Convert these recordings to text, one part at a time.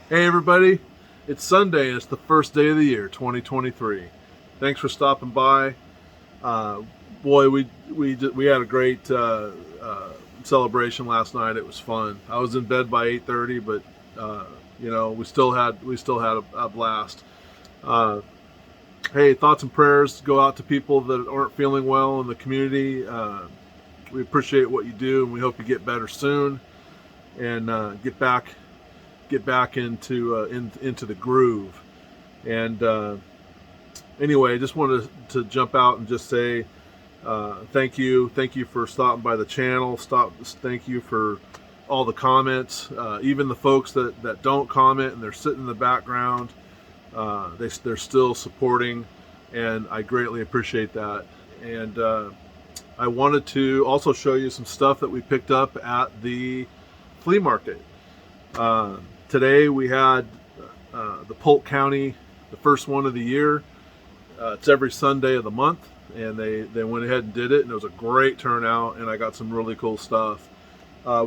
Hey everybody, it's Sunday. It's the first day of the year, 2023. Thanks for stopping by. Uh, Boy, we had a great celebration last night. It was fun. I was in bed by 8:30, but uh, we still had a blast. Uh, hey, thoughts and prayers go out to people that aren't feeling well in the community. We appreciate what you do, and we hope you get better soon and get back into the groove. And anyway, I just wanted to jump out and just say thank you for stopping by the channel. Thank you for all the comments, even the folks that don't comment and they're sitting in the background. They're still supporting, and I greatly appreciate that. And I wanted to also show you some stuff that we picked up at the flea market. Uh, Today we had the Polk County, the first one of the year. It's every Sunday of the month, and they went ahead and did it, and it was a great turnout, and I got some really cool stuff.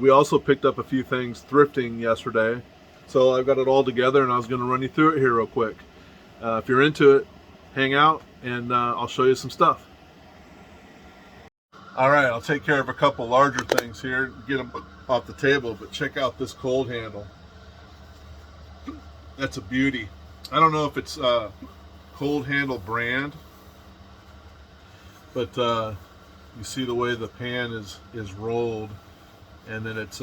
We also picked up a few things thrifting yesterday, so I've got it all together, and I was going to run you through it here real quick. If you're into it, hang out, and I'll show you some stuff. All right, I'll take care of a couple larger things here, get them off the table, but check out this cold handle. That's a beauty. I don't know if it's cold handle brand, but you see the way the pan is rolled, and then it's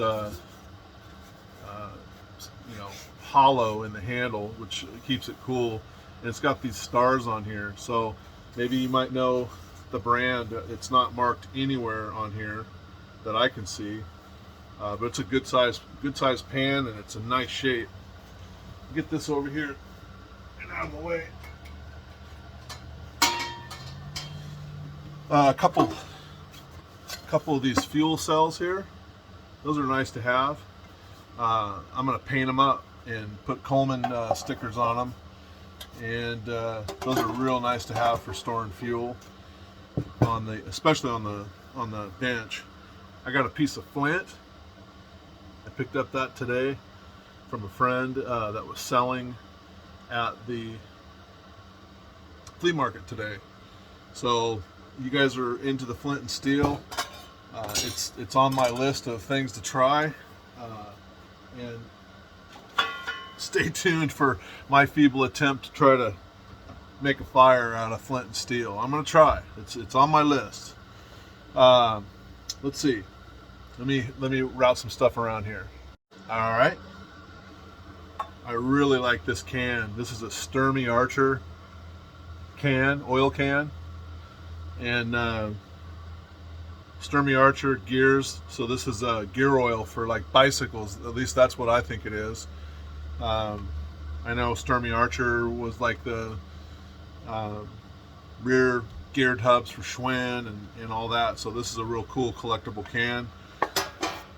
hollow in the handle, which keeps it cool. And it's got these stars on here, so maybe you might know the brand. It's not marked anywhere on here that I can see, but it's a good size pan, and it's a nice shape. Get this over here and out of the way. A couple of these fuel cells here. Those are nice to have. I'm going to paint them up and put Coleman stickers on them, and those are real nice to have for storing fuel especially on the bench. I got a piece of flint. I picked up that today from a friend that was selling at the flea market today. So you guys are into the flint and steel. It's on my list of things to try, and stay tuned for my feeble attempt to try to make a fire out of flint and steel. I'm gonna try. It's on my list. Let's see. Let me route some stuff around here. All right. I really like this can. This is a Sturmey Archer can, oil can, and Sturmey Archer gears. So this is gear oil for like bicycles. At least that's what I think it is. I know Sturmey Archer was like the rear geared hubs for Schwinn and all that. So this is a real cool collectible can.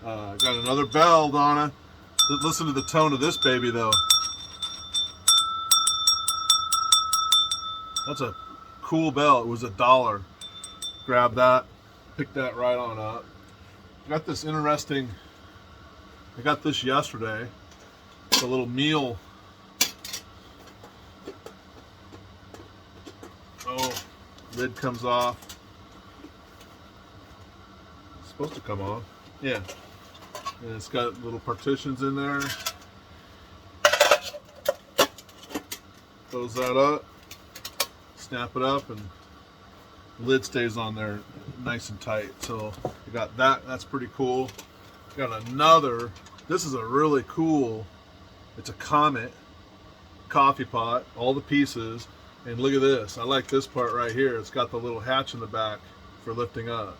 Got another bell, Donna. Listen to the tone of this baby though. That's a cool bell. It was $1. Grab that, pick that right on up. Got this interesting, I got this yesterday. It's a little meal. Oh, lid comes off. It's supposed to come off. Yeah. And it's got little partitions in there. Close that up, snap it up, and the lid stays on there nice and tight. So you got that. That's pretty cool. Got another. This is a really cool. It's a Comet coffee pot. All the pieces. And look at this. I like this part right here. It's got the little hatch in the back for lifting up.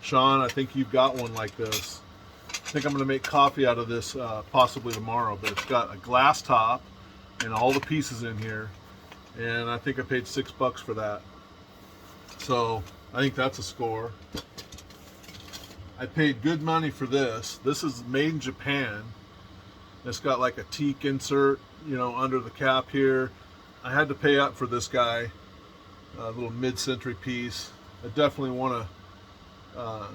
Sean, I think you've got one like this. I think I'm going to make coffee out of this possibly tomorrow, but it's got a glass top and all the pieces in here, and I think I paid $6 for that. So I think that's a score. I paid good money for this. This is made in Japan. It's got like a teak insert, under the cap here. I had to pay up for this guy, a little mid-century piece. I definitely want to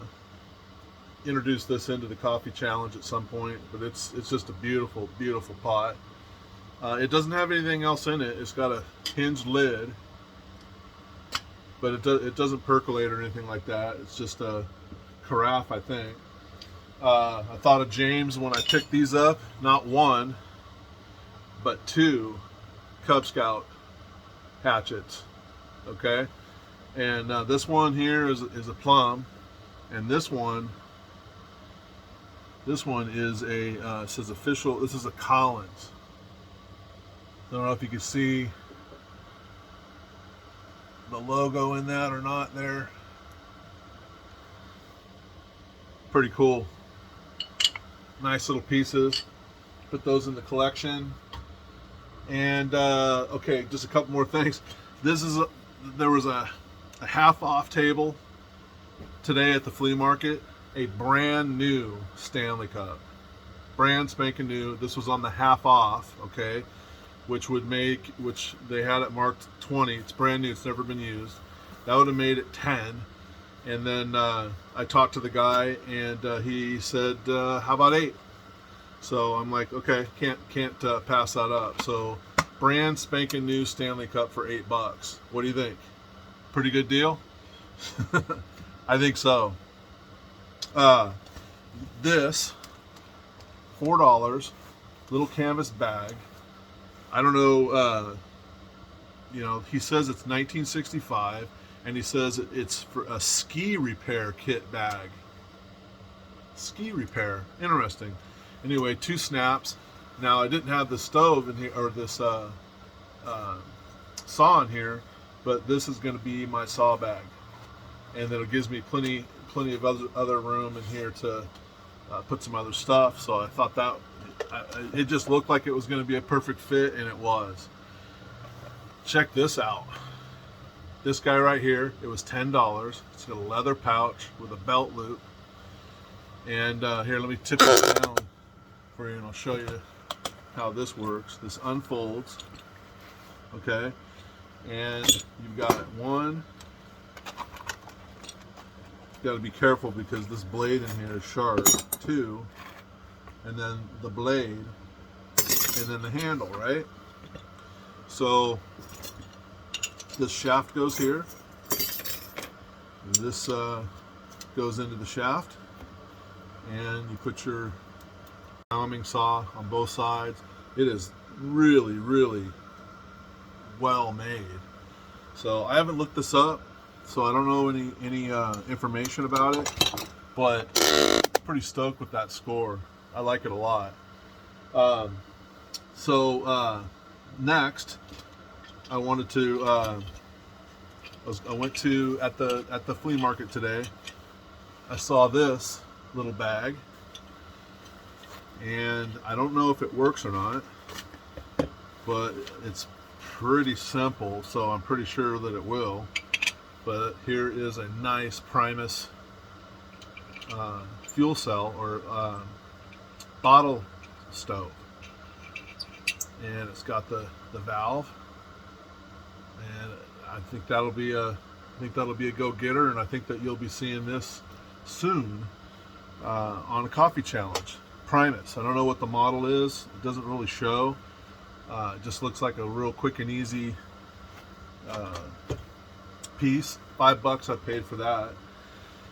introduce this into the coffee challenge at some point, but it's just a beautiful, beautiful pot. It doesn't have anything else in it. It's got a hinged lid, but it doesn't percolate or anything like that. It's just a carafe, I think. I thought of James when I picked these up. Not one, but two Cub Scout hatchets. Okay, and this one here is a plum, and this one is a it says official. This is a Collins. I don't know if you can see the logo in that or not there. Pretty cool. Nice little pieces. Put those in the collection. And okay, just a couple more things. There was a half off table today at the flea market. A brand new Stanley Cup. Brand spanking new. This was on the half off, okay? Which they had it marked 20. It's brand new, it's never been used. That would have made it 10. And then I talked to the guy, and he said, how about 8? So I'm like, okay, can't pass that up. So brand spanking new Stanley Cup for $8. What do you think? Pretty good deal? I think so. This $4, little canvas bag. I don't know, he says it's 1965, and he says it's for a ski repair kit bag. Ski repair, interesting. Anyway, 2 snaps. Now I didn't have the stove in here, or this saw in here, but this is going to be my saw bag, and then it gives me plenty of other room in here to put some other stuff. So I thought that it just looked like it was going to be a perfect fit, and it was. Check this out. This guy right here, it was $10. It's got a leather pouch with a belt loop. And here, let me tip it down for you, and I'll show you how this works. This unfolds, okay? And you've got one. You've got to be careful because this blade in here is sharp. 2. And then the blade, and then the handle, right? So this shaft goes here, and this goes into the shaft, and you put your Wyoming saw on both sides. It is really, really well made. So I haven't looked this up, so I don't know any information about it, but pretty stoked with that score. I like it a lot. Next, I wanted to. I went to at the flea market today. I saw this little bag, and I don't know if it works or not, but it's pretty simple, so I'm pretty sure that it will. But here is a nice Primus fuel cell or bottle stove, and it's got the valve, and I think that'll be a go-getter, and I think that you'll be seeing this soon on a coffee challenge. Primus. I don't know what the model is. It doesn't really show. It just looks like a real quick and easy piece. $5 I paid for that.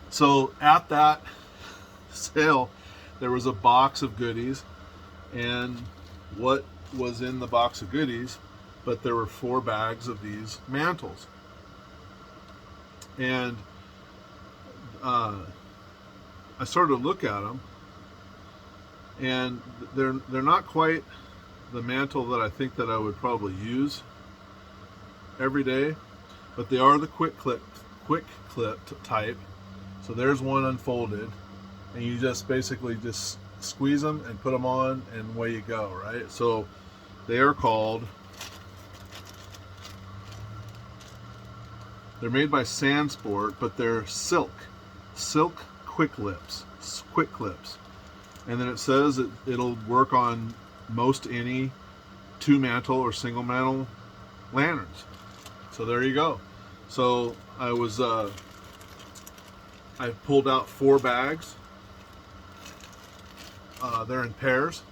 So at that sale, there was a box of goodies, and what was in the box of goodies, but there were 4 bags of these mantles. And I started to look at them, and they're not quite the mantle that I think that I would probably use every day, but they are the quick clip type. So there's one unfolded, and you just basically just squeeze them and put them on, and away you go, right? So they are called, they're made by Sandsport, but they're silk quick clips. And then it says it'll work on most any 2-mantle or single mantle lanterns. So there you go. So I pulled out 4 bags. They're in pairs,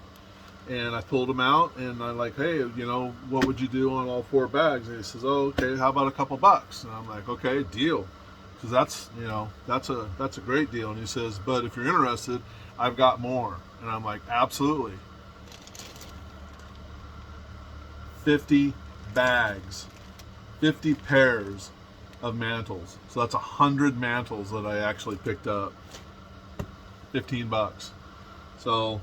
And I pulled him out, and I'm like, hey, what would you do on all 4 bags? And he says, oh, okay, how about a couple bucks? And I'm like, okay, deal, because that's a great deal. And he says, but if you're interested, I've got more. And I'm like, absolutely. 50 bags, 50 pairs of mantles. So that's 100 mantles that I actually picked up. $15. So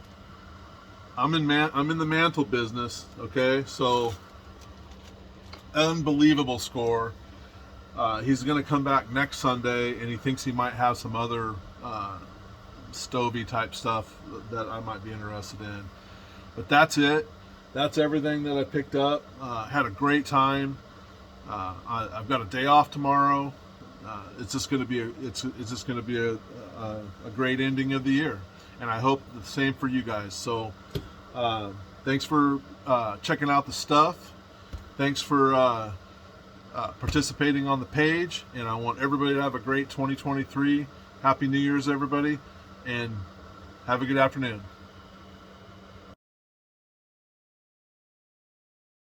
I'm in the mantle business, okay? So unbelievable score. He's going to come back next Sunday, and he thinks he might have some other stovey type stuff that I might be interested in. But that's it. That's everything that I picked up. Had a great time. I've got a day off tomorrow. It's just going to be a great ending of the year, and I hope the same for you guys. So thanks for checking out the stuff. Thanks for participating on the page, and I want everybody to have a great 2023. Happy New Year's, everybody, and have a good afternoon.